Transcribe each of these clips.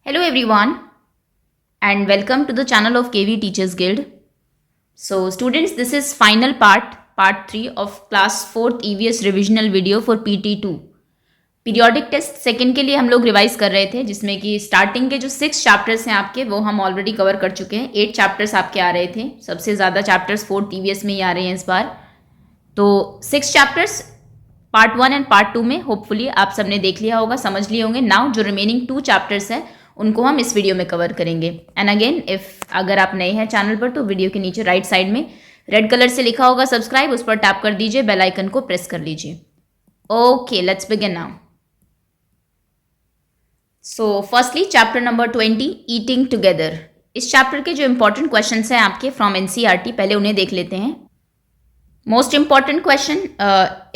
Hello everyone and welcome to the channel of KV Teachers Guild. So students, this is final part 3 of class 4th EVS revisional video for PT2. Periodic test second के लिए हम लोग revise कर रहे थे, जिसमें कि starting के जो 6 चैप्टर्स हैं आपके वो हम ऑलरेडी कवर कर चुके हैं। 8 चैप्टर्स आपके आ रहे थे, सबसे ज़्यादा चैप्टर्स 4th EVS में ही आ रहे हैं इस बार। तो 6 चैप्टर्स पार्ट 1 एंड पार्ट 2 में होपफुली आप सबने देख लिया होगा, समझ लिए होंगे। नाउ जो रिमेनिंग 2 चैप्टर्स हैं उनको हम इस वीडियो में कवर करेंगे। एंड अगेन अगर आप नए हैं चैनल पर तो वीडियो के नीचे राइट साइड में रेड कलर से लिखा होगा सब्सक्राइब, उस पर टैप कर दीजिए, बेल आइकन को प्रेस कर लीजिए। Okay, let's begin now. So firstly chapter number 20 eating together. इस चैप्टर के जो इंपॉर्टेंट क्वेश्चन हैं आपके फ्रॉम एनसीईआरटी, पहले उन्हें देख लेते हैं। Most important question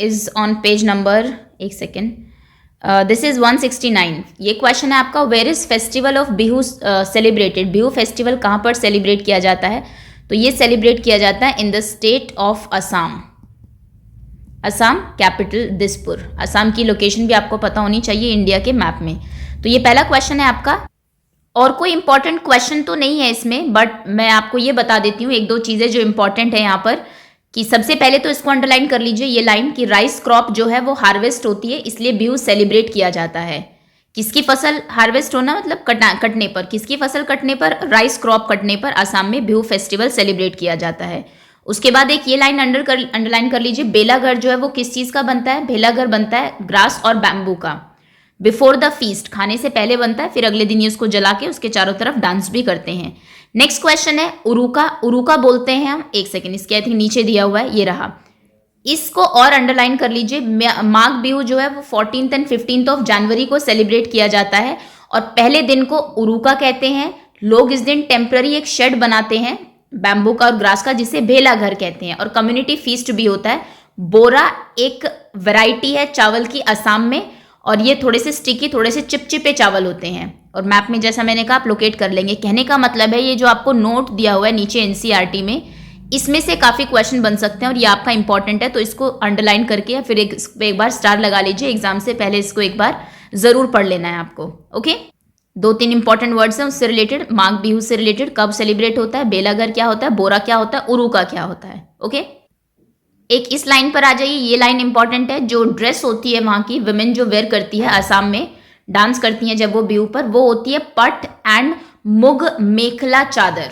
is on page number, एक सेकेंड, दिस इज 169। ये क्वेश्चन है आपका, where is festival of Bihu celebrated. Bihu festival कहाँ पर सेलिब्रेट किया जाता है? तो ये सेलिब्रेट किया जाता है in the state of Assam. Assam capital Dispur. Assam की लोकेशन भी आपको पता होनी चाहिए इंडिया के मैप में। तो ये पहला क्वेश्चन है आपका, और कोई इंपॉर्टेंट क्वेश्चन तो नहीं है इसमें, बट मैं आपको ये बता देती हूँ एक दो चीज़ें जो इंपॉर्टेंट है यहाँ पर। कि सबसे पहले तो इसको अंडरलाइन कर लीजिए, ये लाइन कि राइस क्रॉप जो है वो हार्वेस्ट होती है, इसलिए बिहू सेलिब्रेट किया जाता है। किसकी फसल हार्वेस्ट होना मतलब कटने पर, किसकी फसल कटने पर? राइस क्रॉप कटने पर असम में बिहू फेस्टिवल सेलिब्रेट किया जाता है। उसके बाद एक ये लाइन अंडरलाइन कर लीजिए, बेलाघर जो है वो किस चीज़ का बनता है? बेलाघर बनता है ग्रास और बैम्बू का। बिफोर द फीस्ट, खाने से पहले बनता है, फिर अगले दिन ये उसको जला के उसके चारों तरफ डांस भी करते हैं। नेक्स्ट क्वेश्चन है उरुका। उरुका बोलते हैं हम, एक सेकेंड, इसके आई थिंक नीचे दिया हुआ है, ये रहा। इसको और अंडरलाइन कर लीजिए। माघ बिहू जो है वो 14th and 15th of January को सेलिब्रेट किया जाता है, और पहले दिन को उरुका कहते हैं। लोग इस दिन टेम्पररी एक शेड बनाते हैं बैम्बू का और ग्रास का, जिसे भेला घर कहते हैं, और कम्युनिटी फीस्ट भी होता है। बोरा एक वैरायटी है चावल की असम में, और ये थोड़े से स्टिकी, थोड़े से चिपचिपे चावल होते हैं। और मैप में जैसा मैंने कहा आप लोकेट कर लेंगे। कहने का मतलब है ये जो आपको नोट दिया हुआ है नीचे एनसीईआरटी में, इसमें से काफ़ी क्वेश्चन बन सकते हैं और ये आपका इंपॉर्टेंट है, तो इसको अंडरलाइन करके या फिर एक बार स्टार लगा लीजिए। एग्जाम से पहले इसको एक बार ज़रूर पढ़ लेना है आपको। ओके, 2-3 इंपॉर्टेंट वर्ड्स हैं उससे रिलेटेड, माघ बिहू से रिलेटेड, कब सेलिब्रेट होता है, बेलाघर क्या होता है, बोरा क्या होता है, उरुका क्या होता है। ओके, एक इस लाइन पर आ जाइए, ये लाइन इंपॉर्टेंट है। जो ड्रेस होती है वहाँ की विमेन जो वेयर करती है असम में, डांस करती हैं जब वो बिहू पर, वो होती है पट एंड मुग मेखला चादर।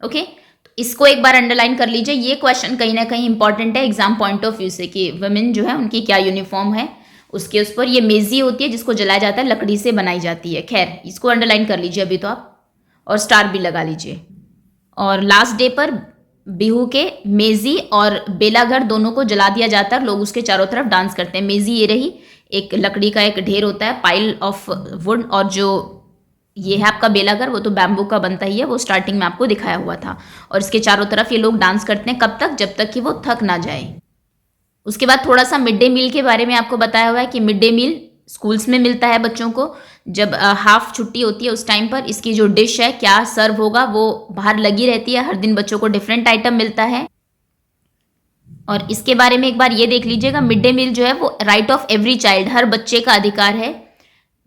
ओके, तो इसको एक बार अंडरलाइन कर लीजिए। ये क्वेश्चन कहीं ना कहीं इंपॉर्टेंट है एग्जाम पॉइंट ऑफ व्यू से, कि विमेन जो है उनकी क्या यूनिफॉर्म है, उसके उस पर ये मेजी होती है जिसको जलाया जाता है, लकड़ी से बनाई जाती है। खैर, इसको अंडरलाइन कर लीजिए अभी तो आप, और स्टार भी लगा लीजिए। और लास्ट डे पर बिहू के मेजी और बेलाघर दोनों को जला दिया जाता है, लोग उसके चारों तरफ डांस करते हैं। मेजी ये रही, एक लकड़ी का एक ढेर होता है, पाइल ऑफ वुड, और जो ये है आपका बेलाघर वो तो बैम्बू का बनता ही है, वो स्टार्टिंग में आपको दिखाया हुआ था। और इसके चारों तरफ ये लोग डांस करते हैं, कब तक? जब तक कि वो थक ना जाए। उसके बाद थोड़ा सा मिड डे मील के बारे में आपको बताया हुआ है कि मिड डे मील स्कूल्स में मिलता है बच्चों को, जब हाफ छुट्टी होती है उस टाइम पर। इसकी जो डिश है क्या सर्व होगा वो बाहर लगी रहती है, हर दिन बच्चों को डिफरेंट आइटम मिलता है। और इसके बारे में एक बार ये देख लीजिएगा, मिड डे मील जो है वो राइट ऑफ एवरी चाइल्ड, हर बच्चे का अधिकार है।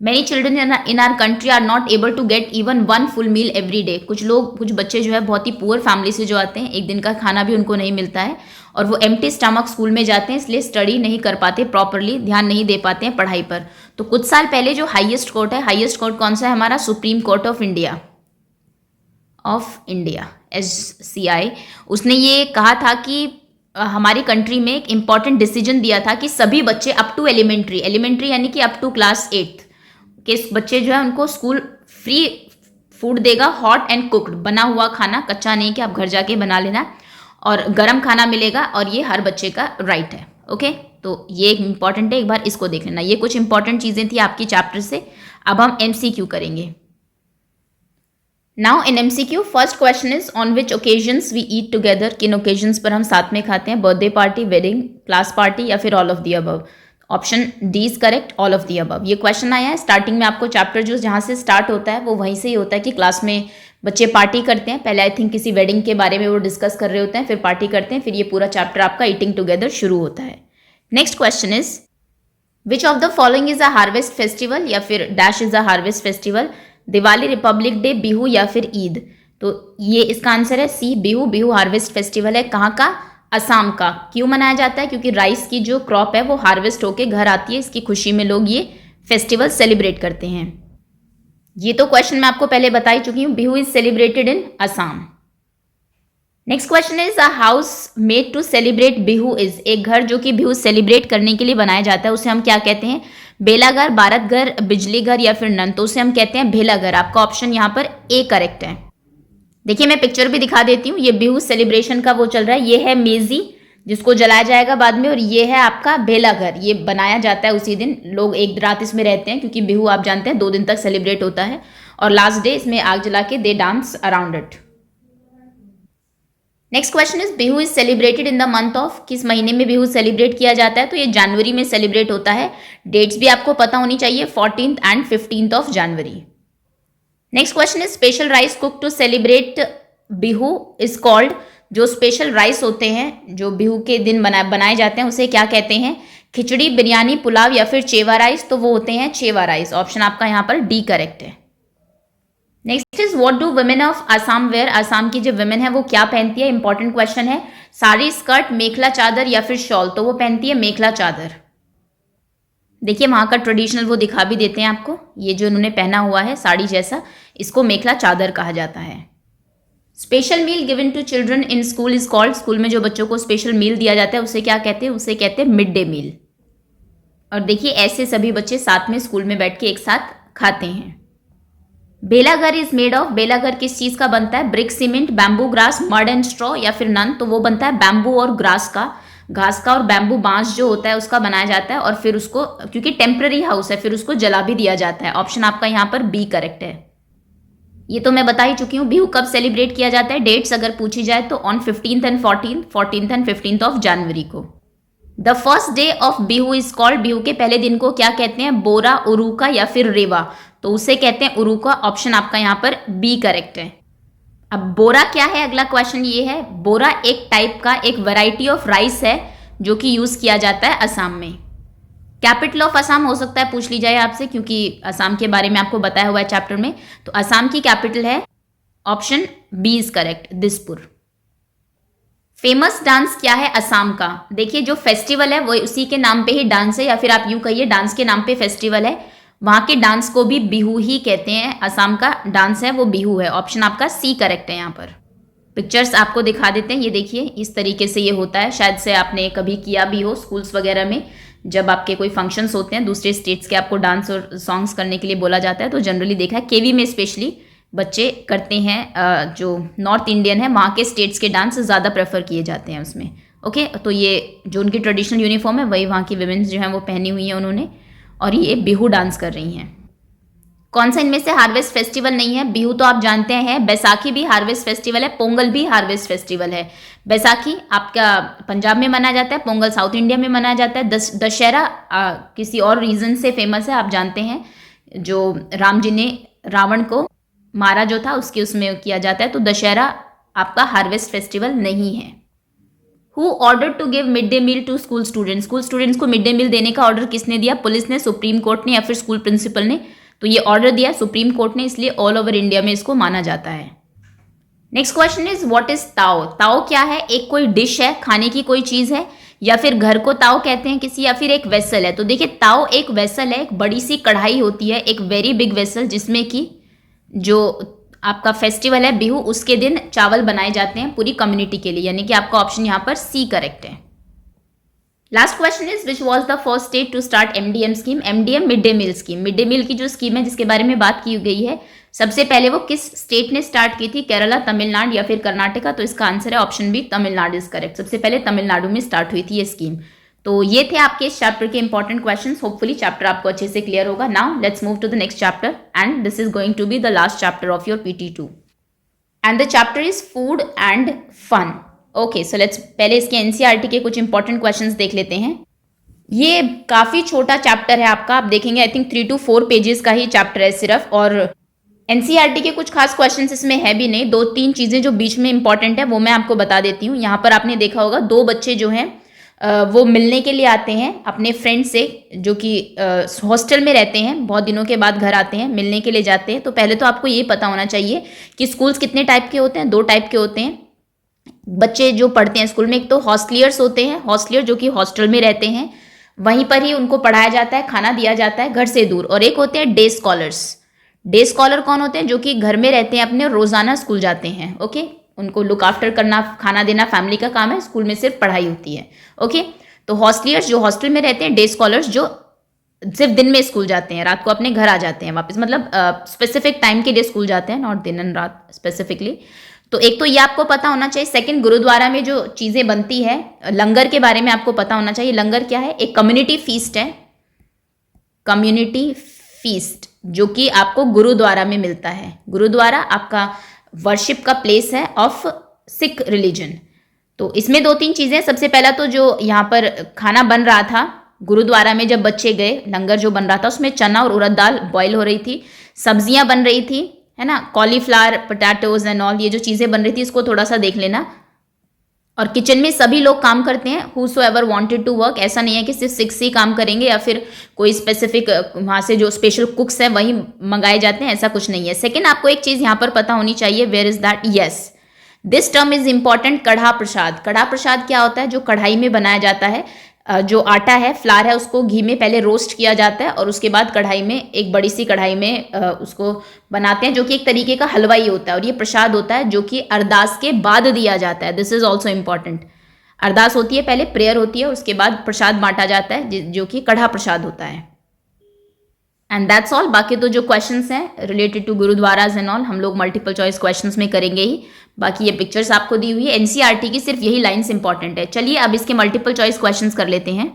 Many children in our country are not able to get even 1 full meal every day. कुछ बच्चे जो है बहुत ही पुअर फैमिली से जो आते हैं, एक दिन का खाना भी उनको नहीं मिलता है, और वो एम्प्टी स्टमक स्कूल में जाते हैं, इसलिए स्टडी नहीं कर पाते प्रॉपरली, ध्यान नहीं दे पाते हैं पढ़ाई पर। तो कुछ साल पहले जो हाईएस्ट कोर्ट है, हाईएस्ट कोर्ट कौन सा है हमारा? Supreme court of India SCI, उसने ये कहा था कि हमारी कंट्री में एक इम्पॉर्टेंट डिसीजन दिया था कि सभी बच्चे अप टू एलिमेंट्री यानी कि अप टू क्लास 8th के बच्चे जो है उनको स्कूल फ्री फूड देगा, हॉट एंड कुक्ड, बना हुआ खाना, कच्चा नहीं कि आप घर जाके बना लेना, और गर्म खाना मिलेगा, और ये हर बच्चे का राइट है। ओके, तो ये एक इंपॉर्टेंट है, एक बार इसको देख लेना। ये कुछ इंपॉर्टेंट चीज़ें थी आपकी चैप्टर से। अब हम MCQ करेंगे। Now in MCQ first question is on which occasions we eat together. किन ओकेजन्स पर हम साथ में खाते हैं? Birthday party, wedding, class party, या फिर all of the above. Option D is correct, all of the above. ये क्वेश्चन आया है स्टार्टिंग में, आपको चैप्टर जो जहाँ से स्टार्ट होता है वो वहीं से ही होता है कि क्लास में बच्चे पार्टी करते हैं। पहले आई थिंक किसी वेडिंग के बारे में वो डिस्कस कर रहे होते हैं, फिर पार्टी करते हैं, फिर ये पूरा चैप्टर आपका ईटिंग टुगेदर शुरू होता है। Next question is which of the following is a harvest festival, या फिर dash is a harvest festival. Diwali, Republic day, Bihu या फिर ईद? तो ये इसका आंसर है सी, बिहू। बिहू हार्वेस्ट फेस्टिवल है कहाँ का? असम का। क्यों मनाया जाता है? क्योंकि राइस की जो क्रॉप है वो हार्वेस्ट होके घर आती है, इसकी खुशी में लोग ये फेस्टिवल सेलिब्रेट करते हैं। ये तो क्वेश्चन मैं आपको पहले बता ही चुकी हूँ। Bihu is celebrated in Assam. Next question is a house made to celebrate Bihu is. एक घर जो कि बिहू सेलिब्रेट करने के लिए बनाया जाता है उसे हम क्या कहते हैं? बेलाघर, बारात घर, बिजली घर या फिर नन? तो उसे हम कहते हैं भेलाघर। आपका ऑप्शन यहाँ पर ए करेक्ट है। देखिए मैं पिक्चर भी दिखा देती हूँ। ये बिहू सेलिब्रेशन का वो चल रहा है। ये है मेजी जिसको जलाया जाएगा बाद में, और ये है आपका भेलाघर। ये बनाया जाता है उसी दिन, लोग एक रात इसमें रहते हैं क्योंकि बिहू आप जानते हैं 2 दिन तक सेलिब्रेट होता है, और लास्ट डे इसमें आग जला के दे dance around it. Next question is Bihu is celebrated in the month of. किस महीने में बिहू सेलिब्रेट किया जाता है? तो ये जनवरी में सेलिब्रेट होता है। डेट्स भी आपको पता होनी चाहिए, 14th and 15th of January. Next question is special rice cook to celebrate Bihu is called. जो स्पेशल राइस होते हैं जो बिहू के दिन बनाए जाते हैं उसे क्या कहते हैं? खिचड़ी, बिरयानी, पुलाव या फिर चेवा राइस? तो वो होते हैं चेवा राइस। ऑप्शन आपका यहाँ पर डी करेक्ट है। Next is what do women of Assam wear. Assam की जो वुमेन है वो क्या पहनती है? इंपॉर्टेंट क्वेश्चन है। साड़ी, स्कर्ट, मेखला चादर या फिर शॉल? तो वो पहनती है मेखला चादर। देखिए वहां का ट्रेडिशनल वो दिखा भी देते हैं आपको। ये जो उन्होंने पहना हुआ है साड़ी जैसा, इसको मेखला चादर कहा जाता है। Special meal given to children in school is called. School में जो बच्चों को स्पेशल मील दिया जाता है उसे क्या कहते हैं? उसे कहते हैं मिड डे मील। और देखिए ऐसे सभी बच्चे साथ में स्कूल में बैठ के एक साथ खाते हैं। बेलाघर इज मेड ऑफ। बेलाघर किस चीज का बनता है? Brick, cement, bamboo, grass, mud and straw या फिर नन? तो वो बनता है बैम्बू और ग्रास का, घास का और बैम्बू बांस जो होता है उसका बनाया जाता है, और फिर उसको क्योंकि टेम्पररी हाउस है फिर उसको जला भी दिया जाता है। ऑप्शन आपका यहाँ पर बी करेक्ट है। ये तो मैं बता ही चुकी हूँ। बिहू कब सेलिब्रेट किया जाता है? डेट्स अगर पूछी जाए तो on 15th and 14th and 15th of January को। The first day of Bihu is called. Bihu के पहले दिन को क्या कहते हैं? बोरा, उरुका या फिर रेवा? तो उसे कहते हैं उरुका। ऑप्शन आपका यहाँ पर बी करेक्ट है। अब बोरा क्या है? अगला क्वेश्चन ये है। बोरा एक टाइप का एक वैरायटी ऑफ राइस है जो कि यूज किया जाता है असम में। कैपिटल ऑफ असम हो सकता है पूछ ली जाए आपसे, क्योंकि असम के बारे में आपको बताया हुआ है चैप्टर में। तो असम की कैपिटल है, option B is correct, Dispur. Famous dance क्या है असम का? देखिए जो फेस्टिवल है वो उसी के नाम पे ही डांस है, या फिर आप यूं कहिए डांस के नाम पे फेस्टिवल है। वहां के डांस को भी बिहू ही कहते हैं। असम का डांस है वो बिहू है। ऑप्शन आपका सी करेक्ट है। यहाँ पर पिक्चर्स आपको दिखा देते हैं। ये देखिए इस तरीके से ये होता है। शायद से आपने कभी किया भी हो स्कूल्स वगैरह में, जब आपके कोई फंक्शंस होते हैं दूसरे स्टेट्स के, आपको डांस और सॉन्ग्स करने के लिए बोला जाता है, तो जनरली देखा है केवी में स्पेशली बच्चे करते हैं। जो नॉर्थ इंडियन है वहाँ के स्टेट्स के डांस ज़्यादा प्रेफर किए जाते हैं उसमें। ओके, तो ये जो उनकी ट्रेडिशनल यूनिफॉर्म है वही वहाँ की विमेंस जो हैं वो पहनी हुई है उन्होंने, और ये बिहू डांस कर रही हैं। कौन सा इनमें से हार्वेस्ट फेस्टिवल नहीं है? बिहू तो आप जानते हैं, बैसाखी भी हार्वेस्ट फेस्टिवल है, पोंगल भी हार्वेस्ट फेस्टिवल है। बैसाखी आपका पंजाब में मनाया जाता है, पोंगल साउथ इंडिया में मनाया जाता है। दशहरा किसी और रीजन से फेमस है, आप जानते हैं, जो राम जी ने रावण को मारा जो था उसके उसमें किया जाता है। तो दशहरा आपका हार्वेस्ट फेस्टिवल नहीं है। Who order to give mid day meal to school students. School students को मिड डे मील देने का ऑर्डर किसने दिया? पुलिस ने, सुप्रीम कोर्ट ने या फिर स्कूल प्रिंसिपल ने? तो ये ऑर्डर दिया सुप्रीम कोर्ट ने, इसलिए ऑल ओवर इंडिया में इसको माना जाता है। Next question is what is Tao. Tao क्या है? एक कोई डिश है, खाने की कोई चीज है, या फिर घर को ताओ कहते हैं किसी, या फिर एक वेसल है। तो देखिए ताओ एक वेसल है, एक बड़ी सी कढ़ाई होती है, एक वेरी बिग वेसल, जिसमें कि जो आपका फेस्टिवल है बिहू उसके दिन चावल बनाए जाते हैं पूरी कम्युनिटी के लिए, यानी कि आपका ऑप्शन यहाँ पर सी करेक्ट है। Last question is which was the first state to start MDM scheme. MDM mid day meal scheme, mid day meal की जो स्कीम है जिसके बारे में बात की गई है, सबसे पहले वो किस स्टेट ने स्टार्ट की थी? केरला, तमिलनाडु या फिर कर्नाटका? तो इसका आंसर है option B, Tamil Nadu is correct. सबसे पहले तमिलनाडु में स्टार्ट हुई थी ये स्कीम। तो ये थे आपके इस चैप्टर के इंपॉर्टेंट क्वेश्चंस। होपफुली चैप्टर आपको अच्छे से क्लियर होगा। Now let's move to the next chapter and this is going to be the last chapter of your PT2 and the chapter is food and fun. Okay, so let's पहले इसके NCERT के कुछ important questions देख लेते हैं। ये काफी छोटा चैप्टर है आपका, आप देखेंगे आई थिंक 3 to 4 पेजेस का ही चैप्टर है सिर्फ, और एनसीईआरटी के कुछ खास क्वेश्चंस इसमें है भी नहीं। 2-3 चीजें जो बीच में इंपॉर्टेंट है वो मैं आपको बता देती हूँ। यहाँ पर आपने देखा होगा 2 बच्चे जो हैं वो मिलने के लिए आते हैं अपने फ्रेंड से जो कि हॉस्टल में रहते हैं, बहुत दिनों के बाद घर आते हैं, मिलने के लिए जाते हैं। तो पहले तो आपको ये पता होना चाहिए कि स्कूल्स कितने टाइप के होते हैं। 2 टाइप के होते हैं बच्चे जो पढ़ते हैं स्कूल में। एक तो हॉस्टलियर्स होते हैं, हॉस्टलियर जो कि हॉस्टल में रहते हैं, वहीं पर ही उनको पढ़ाया जाता है, खाना दिया जाता है घर से दूर। और एक होते हैं डे स्कॉलर्स। डे स्कॉलर कौन होते हैं? जो कि घर में रहते हैं अपने, रोजाना स्कूल जाते हैं। ओके, उनको लुक आफ्टर करना, खाना देना फैमिली का काम है, स्कूल में सिर्फ पढ़ाई होती है। ओके, तो हॉस्टलियर्स जो हॉस्टल में रहते हैं, डे स्कॉलर्स जो सिर्फ दिन में स्कूल जाते हैं, रात को अपने घर आ जाते हैं वापस, मतलब स्पेसिफिक टाइम के लिए स्कूल जाते हैं, नॉट दिन एंड रात स्पेसिफिकली। तो एक तो ये आपको पता होना चाहिए। सेकंड, गुरुद्वारा में जो चीजें बनती है, लंगर के बारे में आपको पता होना चाहिए। लंगर क्या है? एक कम्युनिटी फीस्ट है, कम्युनिटी फीस्ट, जो कि आपको गुरुद्वारा में मिलता है। गुरुद्वारा आपका वर्शिप का प्लेस है ऑफ सिख रिलीजन। तो इसमें 2-3 चीजें। सबसे पहला तो जो यहाँ पर खाना बन रहा था गुरुद्वारा में, जब बच्चे गए, लंगर जो बन रहा था उसमें चना और उड़द दाल बॉईल हो रही थी, सब्जियां बन रही थी, है ना, कॉलीफ्लावर, पोटैटोज एंड ऑल, ये जो चीजें बन रही थी इसको थोड़ा सा देख लेना। और किचन में सभी लोग काम करते हैं, whosoever wanted to work। ऐसा नहीं है कि सिर्फ सिक्स ही काम करेंगे या फिर कोई स्पेसिफिक वहाँ से जो स्पेशल कुक्स हैं वही मंगाए जाते हैं, ऐसा कुछ नहीं है। सेकंड, आपको एक चीज़ यहाँ पर पता होनी चाहिए, where is that? Yes, this term is important. कढ़ा प्रसाद। कढ़ा प्रसाद क्या होता है? जो कढ़ाई में बनाया जाता है, जो आटा है, फ्लार है, उसको घी में पहले रोस्ट किया जाता है और उसके बाद कढ़ाई में, एक बड़ी सी कढ़ाई में उसको बनाते हैं, जो कि एक तरीके का हलवा ही होता है। और ये प्रसाद होता है जो कि अरदास के बाद दिया जाता है। This is also important. अरदास होती है पहले, प्रेयर होती है, उसके बाद प्रसाद बांटा जाता है, जो कि कढ़ा प्रसाद होता है। And that's all. बाकी तो जो क्वेश्चंस हैं related to gurdwaras and all, हम लोग मल्टीपल चॉइस क्वेश्चंस में करेंगे ही। बाकी ये पिक्चर्स आपको दी हुई है, एनसीईआरटी की सिर्फ यही लाइंस इंपॉर्टेंट है। चलिए अब इसके मल्टीपल चॉइस क्वेश्चंस कर लेते हैं।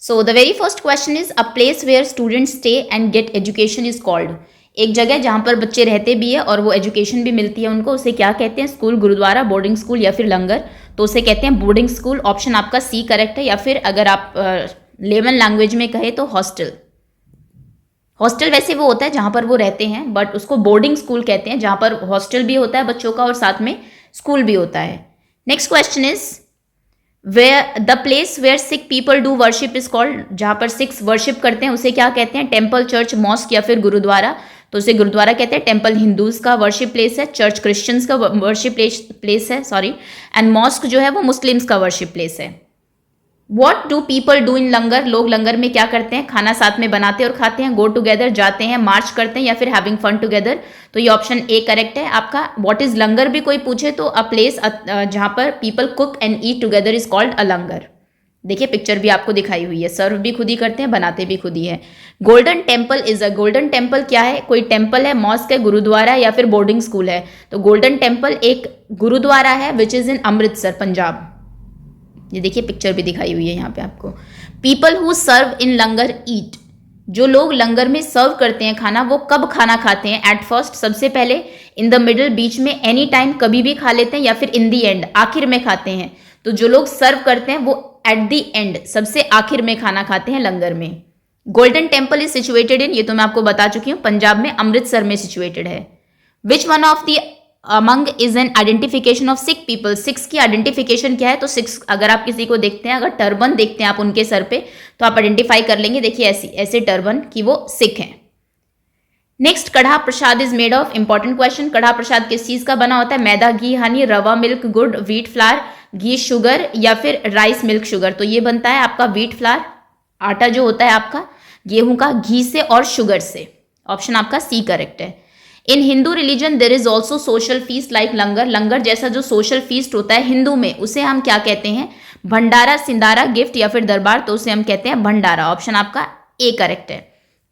So the very first question is, a place where students stay and get education is called. एक जगह जहां पर बच्चे रहते भी है और वो एजुकेशन भी मिलती है उनको, उसे क्या कहते हैं? स्कूल, गुरुद्वारा, बोर्डिंग स्कूल या फिर लंगर। तो उसे कहते हैं बोर्डिंग स्कूल। ऑप्शन आपका सी करेक्ट है। या फिर अगर आप लेमन लैंग्वेज में कहे तो हॉस्टल। हॉस्टल वैसे वो होता है जहां पर वो रहते हैं, बट उसको बोर्डिंग स्कूल कहते हैं, जहां पर हॉस्टल भी होता है बच्चों का और साथ में स्कूल भी होता है। Next question is, where the place where Sikh people do worship is called. जहां पर सिख्स वर्शिप करते हैं उसे क्या कहते हैं? टेम्पल, चर्च, मॉस्क या फिर गुरुद्वारा। तो उसे गुरुद्वारा कहते हैं। टेम्पल हिंदूज का वर्शिप प्लेस है, चर्च क्रिश्चियंस का वर्शिप प्लेस है, सॉरी, एंड मॉस्क जो है वो मुस्लिम्स का वर्शिप प्लेस है। What do people do in langar. लोग लंगर में क्या करते हैं? खाना साथ में बनाते और खाते हैं, गो टुगेदर, जाते हैं, मार्च करते हैं या फिर हैविंग फन टुगेदर। तो ये ऑप्शन ए करेक्ट है आपका। व्हाट इज लंगर भी कोई पूछे तो अ प्लेस जहां पर people cook and eat together is called a langar. देखिए पिक्चर भी आपको दिखाई हुई है, सर्व भी खुद ही करते हैं, बनाते भी खुद ही है। Golden temple is a, golden temple क्या है? कोई टेम्पल है, मॉस्क है, गुरुद्वारा या फिर बोर्डिंग स्कूल है। तो गोल्डन टेम्पल एक गुरुद्वारा है which is in Amritsar, Punjab. ये देखिए पिक्चर भी दिखाई हुई है यहाँ पे आपको। पीपल हु सर्व इन लंगर ईट। जो लोग लंगर में सर्व करते हैं खाना, वो कब खाना खाते हैं? एट फर्स्ट, सबसे पहले, इन द मिडल, बीच में, एनी टाइम, कभी भी खा लेते हैं, या फिर इन दी एंड, आखिर में खाते हैं। तो जो लोग सर्व करते हैं वो एट दी एंड, सबसे आखिर में खाना खाते हैं लंगर में। Golden temple is situated in, ये तो मैं आपको बता चुकी हूँ, पंजाब में अमृतसर में सिचुएटेड है। Which one of the among is an identification of Sikh people. Sikhs की आइडेंटिफिकेशन क्या है? तो सिख्स, अगर आप किसी को देखते हैं, अगर टर्बन देखते हैं आप उनके सर पे, तो आप आइडेंटिफाई कर लेंगे। देखिए ऐसे टर्बन कि वो सिख हैं। Next, kada prasad is made of. Important question. Kada prasad किस चीज का बना होता है? मैदा, घी, हनी, रवा, मिल्क, गुड़, व्हीट फ्लावर, घी, शुगर या फिर राइस मिल्क शुगर। तो ये बनता है आपका व्हीट फ्लावर, आटा जो होता है आपका गेहूं का, घी से और शुगर से। ऑप्शन आपका सी करेक्ट है। In Hindu religion there is also social feast like langar. Langar जैसा जो सोशल फीस्ट होता है हिंदू में, उसे हम क्या कहते हैं? भंडारा, सिंधारा, गिफ्ट या फिर दरबार। तो उसे हम कहते हैं भंडारा। ऑप्शन आपका ए करेक्ट है।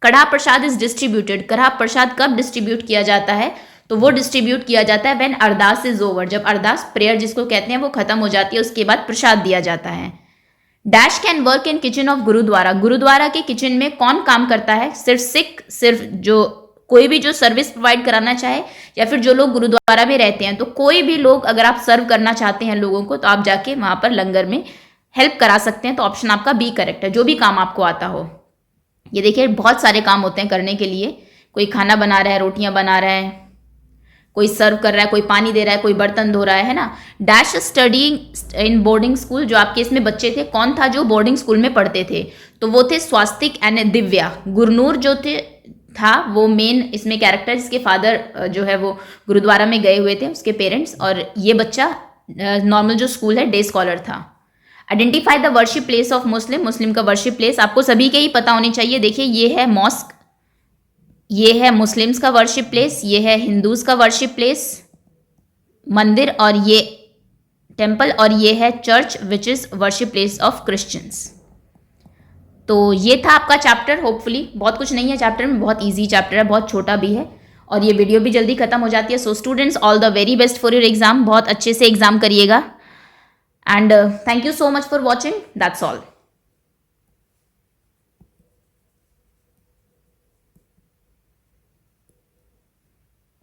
कढ़ा प्रसाद इज डिस्ट्रीब्यूटेड। कढ़ा प्रसाद कब डिस्ट्रीब्यूट किया जाता है? तो वो डिस्ट्रीब्यूट किया जाता है व्हेन अरदास इज ओवर, जब अरदास, प्रेयर जिसको कहते हैं, वो खत्म हो जाती है, उसके बाद प्रसाद दिया जाता है। Dash can work in kitchen of gurdwara. Gurdwara के किचन में कौन काम करता है? सिर्फ सिख, सिर्फ जो कोई भी जो सर्विस प्रोवाइड कराना चाहे, या फिर जो लोग गुरुद्वारा में रहते हैं। तो कोई भी लोग, अगर आप सर्व करना चाहते हैं लोगों को, तो आप जाके वहां पर लंगर में हेल्प करा सकते हैं। तो ऑप्शन आपका बी करेक्ट है, जो भी काम आपको आता हो। ये देखिए बहुत सारे काम होते हैं करने के लिए। कोई खाना बना रहा है, रोटियां बना रहा है, कोई सर्व कर रहा है, कोई पानी दे रहा है, कोई बर्तन धो रहा है ना। Dash studying in boarding school, जो आपके इसमें बच्चे थे, कौन था जो बोर्डिंग स्कूल में पढ़ते थे, तो वो थे स्वास्तिक एंड दिव्या। गुरनूर जो थे था वो मेन इसमें कैरेक्टर, जिसके फादर जो है वो गुरुद्वारा में गए हुए थे, उसके पेरेंट्स, और ये बच्चा नॉर्मल जो स्कूल है डे स्कॉलर था। Identify the worship place of Muslim, Muslim का वर्शिप प्लेस आपको सभी के ही पता होनी चाहिए। देखिए ये है मॉस्क, ये है मुस्लिम्स का वर्शिप प्लेस, ये है हिंदूज का वर्शिप प्लेस मंदिर, और ये टेम्पल, और ये है church which is worship place of Christians. तो ये था आपका चैप्टर। होपफुली बहुत कुछ नहीं है चैप्टर में, बहुत इजी चैप्टर है, बहुत छोटा भी है, और ये वीडियो भी जल्दी खत्म हो जाती है। So students, all the very best for your exam, बहुत अच्छे से एग्जाम करिएगा, and thank you so much for watching, that's all.